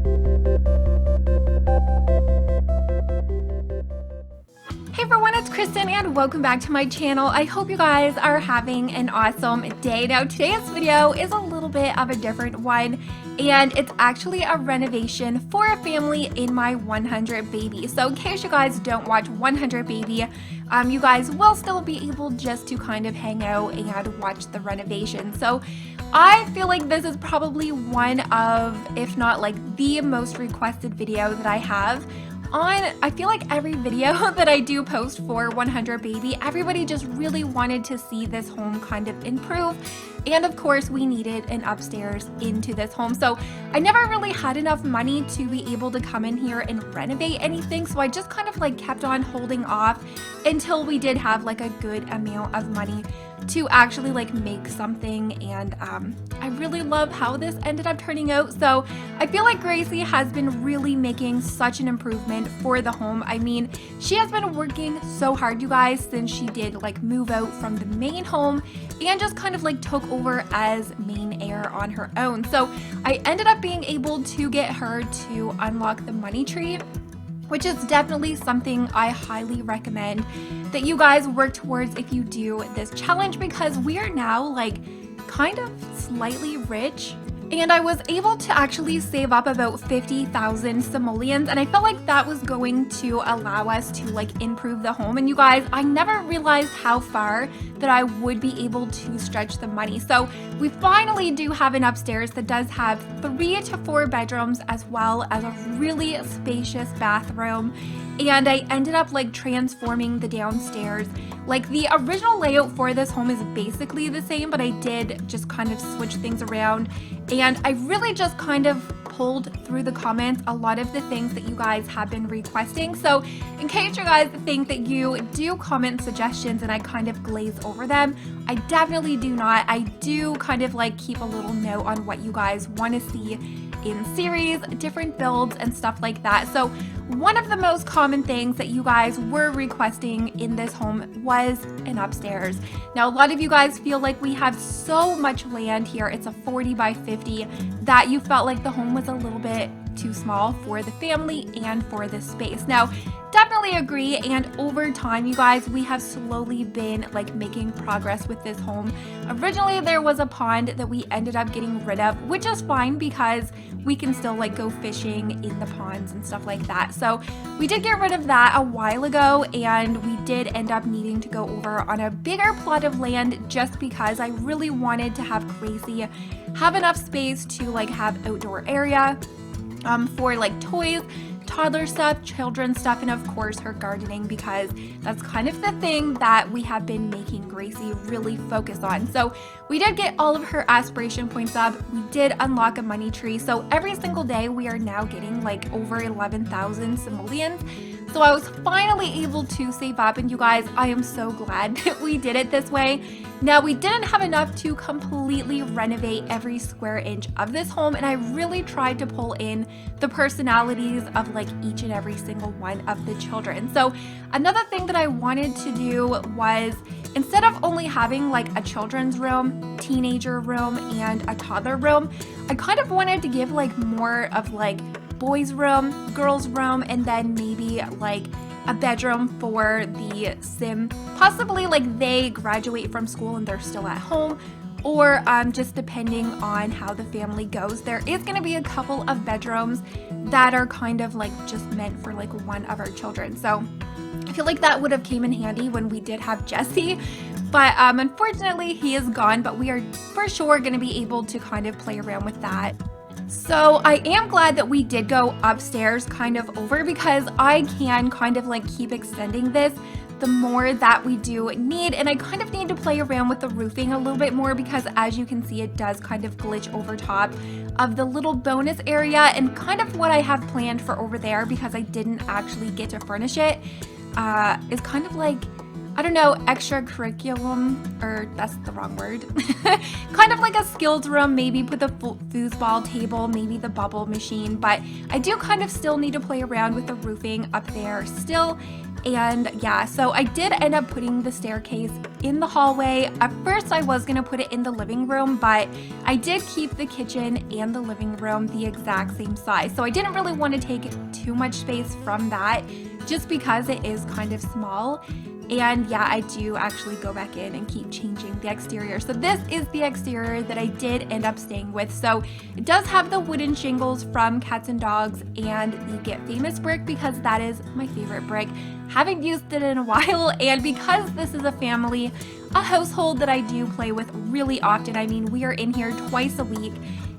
Hey everyone, it's Kristen and welcome back to my channel. I hope you guys are having an awesome day. Now today's video is a little bit of a different one, and it's actually a renovation for a family in my 100 baby. So in case you guys don't watch 100 baby, you guys will still be able just to kind of hang out and watch the renovation. So I feel like this is probably one of, if not like the most requested video that I have. I feel like every video that I do post for 100 baby, everybody just really wanted to see this home kind of improve. And of course we needed an upstairs into this home. So I never really had enough money to be able to come in here and renovate anything. So I just kind of like kept on holding off until we did have like a good amount of money to actually like make something. And I really love how this ended up turning out. So I feel like Gracie has been really making such an improvement for the home. I mean, she has been working so hard, you guys, since she did like move out from the main home and just kind of like took over as main heir on her own. So I ended up being able to get her to unlock the money tree, which is definitely something I highly recommend that you guys work towards if you do this challenge, because we are now like kind of slightly rich. And I was able to actually save up about 50,000 simoleons, and I felt like that was going to allow us to like improve the home. And you guys, I never realized how far that I would be able to stretch the money. So we finally do have an upstairs that does have 3 to 4 bedrooms as well as a really spacious bathroom. And I ended up like transforming the downstairs. Like the original layout for this home is basically the same, but I did just kind of switch things around. And I really just kind of pulled through the comments a lot of the things that you guys have been requesting. So in case you guys think that you do comment suggestions and I kind of glaze over them, I definitely do not. I do kind of like keep a little note on what you guys want to see in series, different builds and stuff like that. So one of the most common things that you guys were requesting in this home was an upstairs. Now a lot of you guys feel like we have so much land here, it's a 40 by 50, that you felt like the home was a little bit too small for the family and for the space. Now definitely agree, and over time you guys, we have slowly been like making progress with this home. Originally there was a pond that we ended up getting rid of, which is fine because we can still like go fishing in the ponds and stuff like that. So we did get rid of that a while ago, and we did end up needing to go over on a bigger plot of land just because I really wanted to have Gracie have enough space to like have outdoor area for like toys, toddler stuff, children's stuff, and of course her gardening, because that's kind of the thing that we have been making Gracie really focus on. So we did get all of her aspiration points up. We did unlock a money tree. So every single day we are now getting like over 11,000 simoleons. So I was finally able to save up, and you guys, I am so glad that we did it this way. Now we didn't have enough to completely renovate every square inch of this home, and I really tried to pull in the personalities of like each and every single one of the children. So another thing that I wanted to do was, instead of only having like a children's room, teenager room, and a toddler room, I kind of wanted to give like more of like boys room, girls room, and then maybe like a bedroom for the sim. Possibly like they graduate from school and they're still at home, or just depending on how the family goes. There is going to be a couple of bedrooms that are kind of like just meant for like one of our children. So I feel like that would have came in handy when we did have Jesse, but unfortunately he is gone, but we are for sure going to be able to kind of play around with that. So I am glad that we did go upstairs kind of over, because I can kind of like keep extending this the more that we do need, and I kind of need to play around with the roofing a little bit more, because as you can see it does kind of glitch over top of the little bonus area, and kind of what I have planned for over there, because I didn't actually get to furnish it, is kind of like, I don't know, extra curriculum, or that's the wrong word. Kind of like a skills room, maybe put the foosball table, maybe the bubble machine, but I do kind of still need to play around with the roofing up there still. And yeah, so I did end up putting the staircase in the hallway. At first I was gonna put it in the living room, but I did keep the kitchen and the living room the exact same size. So I didn't really want to take too much space from that just because it is kind of small. And yeah, I do actually go back in and keep changing the exterior. So this is the exterior that I did end up staying with. So it does have the wooden shingles from Cats and Dogs and the Get Famous brick because that is my favorite brick. Haven't used it in a while, and because this is a household that I do play with really often. I mean, we are in here twice a week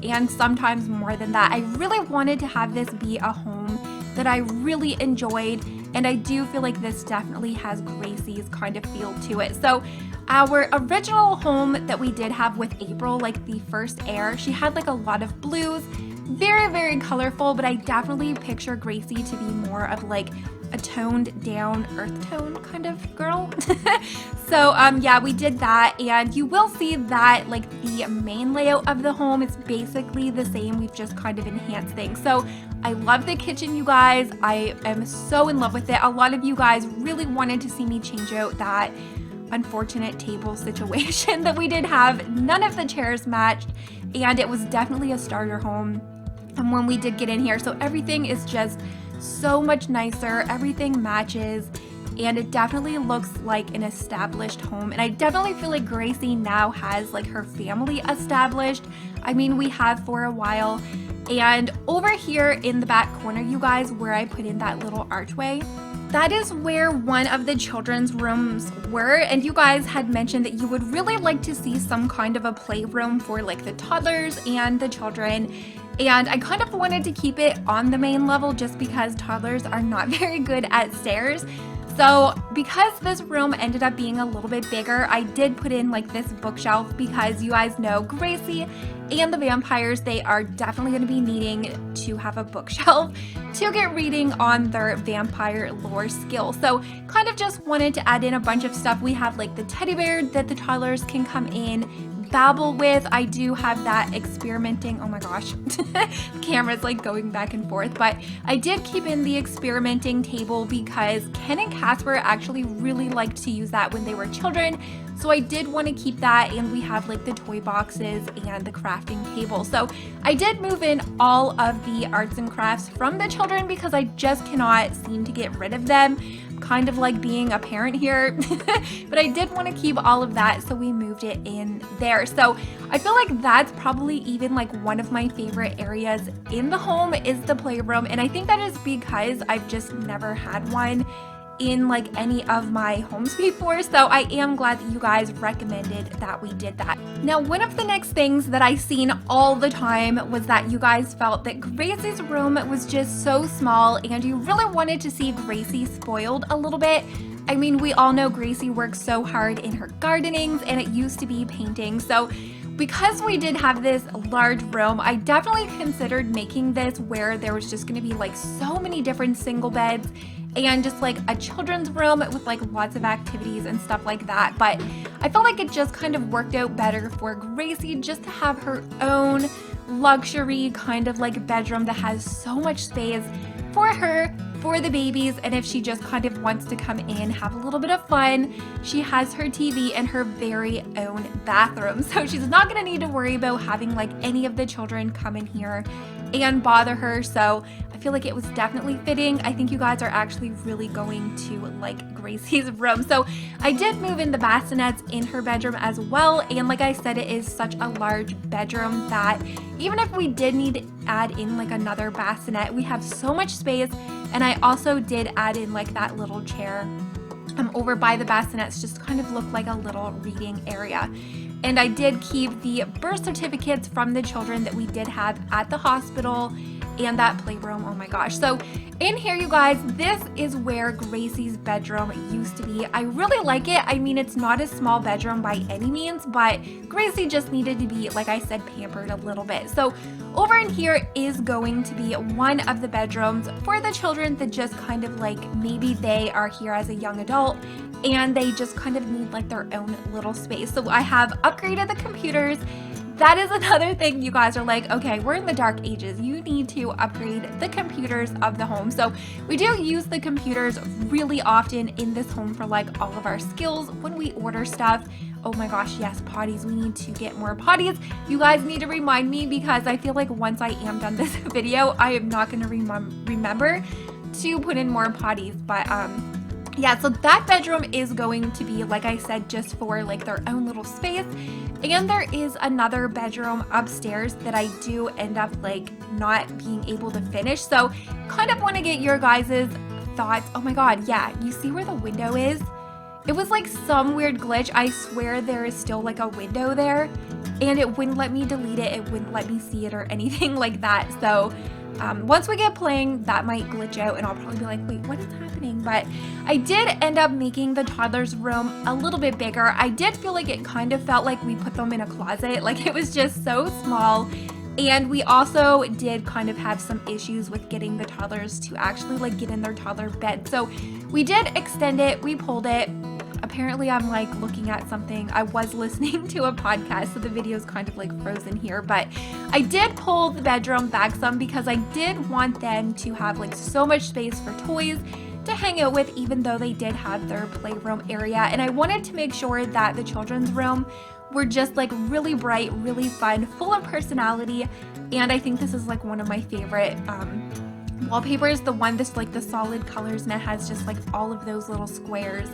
and sometimes more than that. I really wanted to have this be a home that I really enjoyed, and I do feel like this definitely has Gracie's kind of feel to it. So our original home that we did have with April, like the first heir, she had like a lot of blues, very, very colorful, but I definitely picture Gracie to be more of like a toned down earth tone kind of girl. So yeah, we did that, and you will see that like the main layout of the home is basically the same. We've just kind of enhanced things. So I love the kitchen, you guys. I am so in love with it. A lot of you guys really wanted to see me change out that unfortunate table situation that we did have. None of the chairs matched, and it was definitely a starter home. And when we did get in here, so everything is just so much nicer, everything matches, and it definitely looks like an established home. And I definitely feel like Gracie now has like her family established. I mean, we have for a while. And over here in the back corner, you guys, where I put in that little archway, that is where one of the children's rooms were. And you guys had mentioned that you would really like to see some kind of a playroom for like the toddlers and the children. And I kind of wanted to keep it on the main level just because toddlers are not very good at stairs. So because this room ended up being a little bit bigger, I did put in like this bookshelf because you guys know Gracie and the vampires, they are definitely going to be needing to have a bookshelf to get reading on their vampire lore skill. So kind of just wanted to add in a bunch of stuff. We have like the teddy bear that the toddlers can come in, babble with. I do have that experimenting. Oh my gosh, the camera's like going back and forth, but I did keep in the experimenting table because Ken and Casper actually really liked to use that when they were children. So I did want to keep that, and we have like the toy boxes and the crafting table. So I did move in all of the arts and crafts from the children because I just cannot seem to get rid of them. Kind of like being a parent here, but I did want to keep all of that, so we moved it in there. So I feel like that's probably even like one of my favorite areas in the home is the playroom, and I think that is because I've just never had one in like any of my homes before, so I am glad that you guys recommended that we did that. Now, one of the next things that I seen all the time was that you guys felt that Gracie's room was just so small and you really wanted to see Gracie spoiled a little bit. I mean, we all know Gracie works so hard in her gardenings, and it used to be painting. So because we did have this large room, I definitely considered making this where there was just going to be like so many different single beds and just like a children's room with like lots of activities and stuff like that. But I felt like it just kind of worked out better for Gracie just to have her own luxury kind of like bedroom that has so much space for her, for the babies, and if she just kind of wants to come in, have a little bit of fun, she has her TV and her very own bathroom. So she's not gonna need to worry about having like any of the children come in here and bother her. So I feel like it was definitely fitting. I think you guys are actually really going to like Gracie's room. So I did move in the bassinets in her bedroom as well, and like I said, it is such a large bedroom that even if we did need to add in like another bassinet, we have so much space. And I also did add in like that little chair over by the bassinets, just kind of look like a little reading area. And I did keep the birth certificates from the children that we did have at the hospital and that playroom. Oh my gosh. So in here, you guys, this is where Gracie's bedroom used to be. I really like it. I mean, it's not a small bedroom by any means, but Gracie just needed to be, like I said, pampered a little bit. So over in here is going to be one of the bedrooms for the children that just kind of like, maybe they are here as a young adult and they just kind of need like their own little space. So I have upgraded the computers. that is another thing. You guys are like, okay, we're in the dark ages. You need to upgrade the computers of the home. So we do use the computers really often in this home for like all of our skills when we order stuff. Oh my gosh, yes, potties. We need to get more potties. You guys need to remind me, because I feel like once I am done this video, I am not going to remember to put in more potties. But yeah, so that bedroom is going to be, like I said, just for like their own little space. And there is another bedroom upstairs that I do end up like not being able to finish. So kind of want to get your guys' thoughts. Oh my god, yeah, you see where the window is? It was like some weird glitch. I swear there is still like a window there, and it wouldn't let me delete it. It wouldn't let me see it or anything like that. So once we get playing, that might glitch out and I'll probably be like, wait, what is happening? But I did end up making the toddler's room a little bit bigger. I did feel like it kind of felt like we put them in a closet. Like it was just so small. And we also did kind of have some issues with getting the toddlers to actually like get in their toddler bed. So we did extend it, we pulled it. Apparently I'm like looking at something. I was listening to a podcast, so the video is kind of like frozen here, but I did pull the bedroom back some because I did want them to have like so much space for toys to hang out with, even though they did have their playroom area. And I wanted to make sure that the children's room were just like really bright, really fun, full of personality. And I think this is like one of my favorite wallpapers, the one that's like the solid colors and it has just like all of those little squares.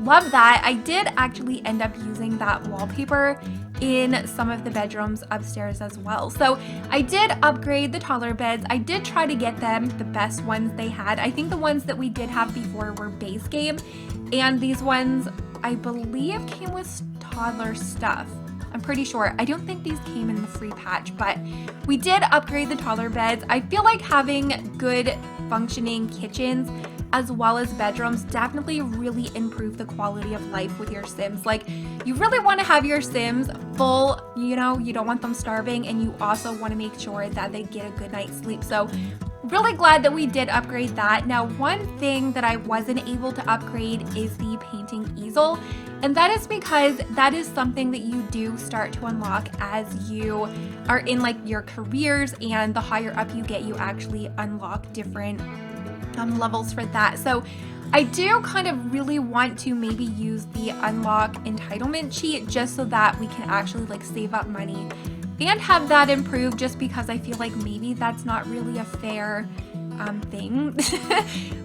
Love that. I did actually end up using that wallpaper in some of the bedrooms upstairs as well. So I did upgrade the toddler beds. I did try to get them the best ones they had. I think the ones that we did have before were base game, and these ones I believe came with toddler stuff. I'm pretty sure. I don't think these came in the free patch, but we did upgrade the toddler beds. I feel like having good functioning kitchens as well as bedrooms definitely really improve the quality of life with your Sims. Like, you really want to have your Sims full, you know, you don't want them starving, and you also want to make sure that they get a good night's sleep. So really glad that we did upgrade that. Now, one thing that I wasn't able to upgrade is the painting easel, and that is because that is something that you do start to unlock as you are in like your careers, and the higher up you get, you actually unlock different levels for that. So I do kind of really want to maybe use the unlock entitlement cheat just so that we can actually like save up money and have that improve, just because I feel like maybe that's not really a fair thing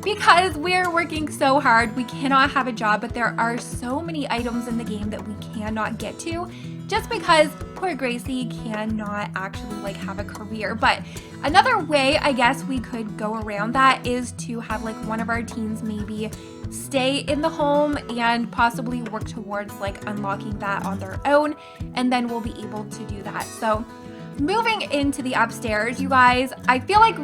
because we're working so hard. We cannot have a job, but there are so many items in the game that we cannot get to just because poor Gracie cannot actually like have a career. But another way I guess we could go around that is to have like one of our teens maybe stay in the home and possibly work towards like unlocking that on their own, and then we'll be able to do that. So moving into the upstairs, you guys, I feel like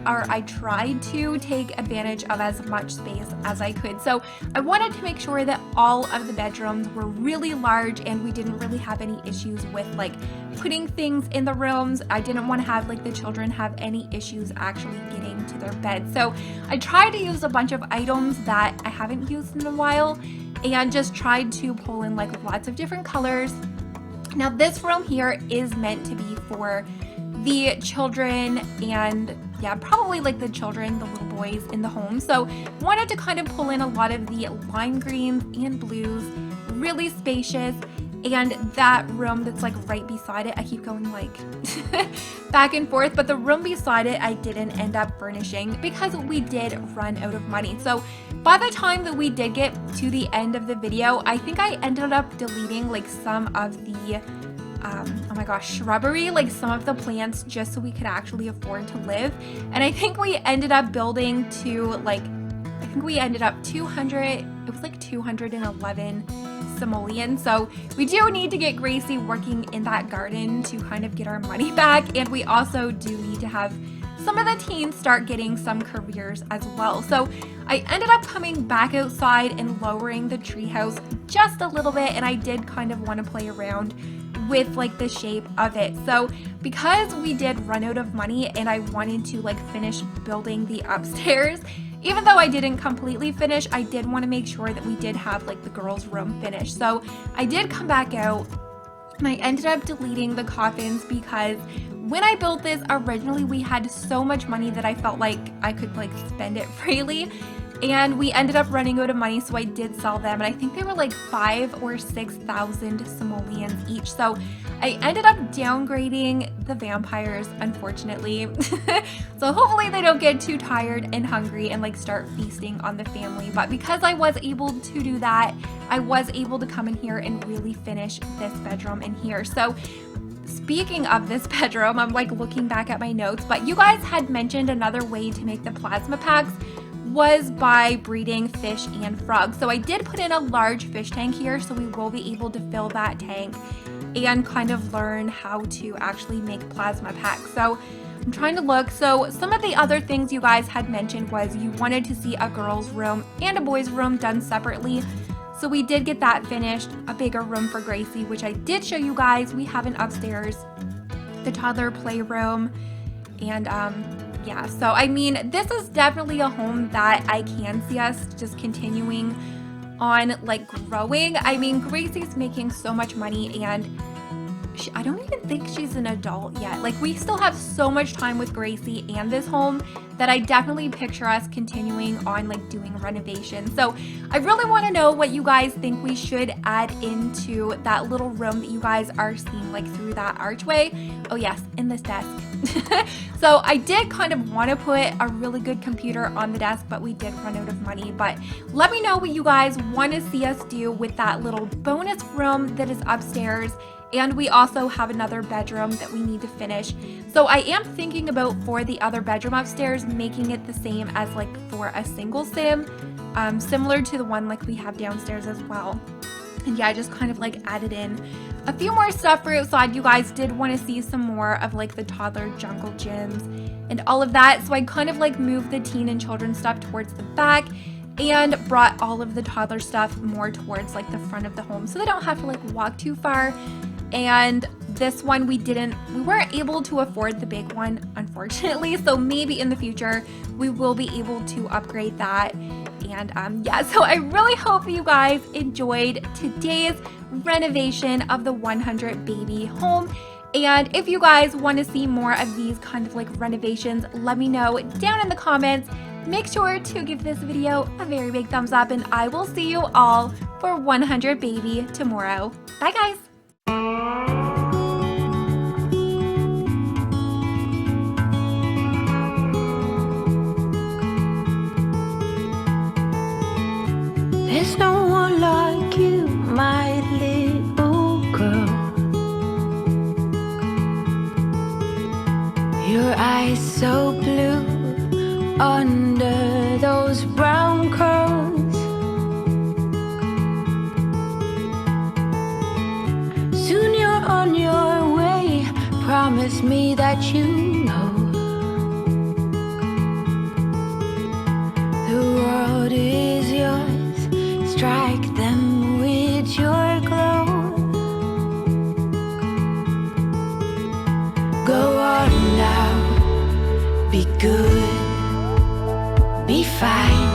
I tried to take advantage of as much space as I could. So I wanted to make sure that all of the bedrooms were really large and we didn't really have any issues with like putting things in the rooms. I didn't want to have like the children have any issues actually getting to their bed. So I tried to use a bunch of items that I haven't used in a while and just tried to pull in like lots of different colors. Now this room here is meant to be for the children and yeah, probably like the children, the little boys in the home. So wanted to kind of pull in a lot of the lime greens and blues, really spacious. And that room that's like right beside it, I keep going like back and forth, but the room beside it I didn't end up furnishing because we did run out of money. So by the time that we did get to the end of the video, I think I ended up deleting like some of the oh my gosh, shrubbery, like some of the plants, just so we could actually afford to live. And I think we ended up building to like, I think we ended up 200, it was like 211 simoleons. So we do need to get Gracie working in that garden to kind of get our money back. And we also do need to have some of the teens start getting some careers as well. So I ended up coming back outside and lowering the treehouse just a little bit. And I did kind of want to play around with like the shape of it. So because we did run out of money and I wanted to like finish building the upstairs, even though I didn't completely finish, I did want to make sure that we did have like the girls' room finished. So I did come back out And I ended up deleting the coffins because when I built this, originally we had so much money that I felt like I could like spend it freely. And we ended up running out of money, so I did sell them. And I think they were like 5,000 or 6,000 simoleons each. So I ended up downgrading the vampires, unfortunately. So hopefully they don't get too tired and hungry and like start feasting on the family. But because I was able to do that, I was able to come in here and really finish this bedroom in here. So speaking of this bedroom, I'm like looking back at my notes, but you guys had mentioned another way to make the plasma packs was by breeding fish and frogs. So I did put in a large fish tank here, so we will be able to fill that tank and kind of learn how to actually make plasma packs. So I'm trying to look. So some of the other things you guys had mentioned was you wanted to see a girl's room and a boy's room done separately. So we did get that finished, a bigger room for Gracie, which I did show you guys. We have an upstairs, the toddler playroom, and yeah, so I mean, this is definitely a home that I can see us just continuing on like growing. I mean, Gracie's making so much money, and I don't even think she's an adult yet. Like, we still have so much time with Gracie and this home that I definitely picture us continuing on like doing renovations. So I really want to know what you guys think we should add into that little room that you guys are seeing like through that archway. Oh yes, in this desk. So I did kind of want to put a really good computer on the desk, but we did run out of money. But let me know what you guys want to see us do with that little bonus room that is upstairs. And we also have another bedroom that we need to finish. So I am thinking about, for the other bedroom upstairs, making it the same as like for a single sim, similar to the one like we have downstairs as well. And yeah, I just kind of like added in a few more stuff for outside. You guys did want to see some more of like the toddler jungle gyms and all of that. So I kind of like moved the teen and children's stuff towards the back and brought all of the toddler stuff more towards like the front of the home, so they don't have to like walk too far. And this one we weren't able to afford the big one, unfortunately. So maybe in the future we will be able to upgrade that. And yeah, so I really hope you guys enjoyed today's renovation of the 100 baby home. And if you guys want to see more of these kind of like renovations, let me know down in the comments. Make sure to give this video a very big thumbs up, and I will see you all for 100 baby tomorrow. Bye guys. There's no one like you, my little girl. Your eyes so blue under those brown curls. Soon you're on your way. Promise me that you know the world is yours. Strike them with your glow. Go on now, be good, be fine.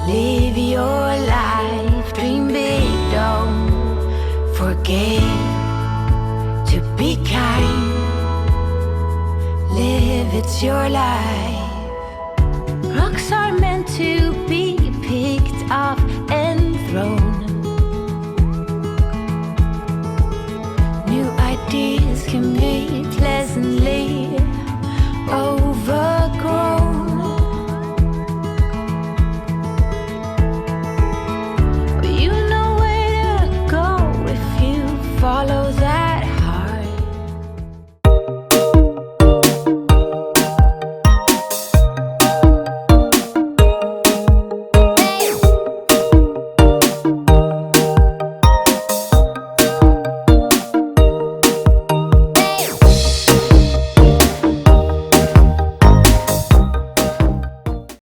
Live your life, dream big, don't forget to be kind. Live, it's your life. Rocks are meant to be picked up and thrown. New ideas can be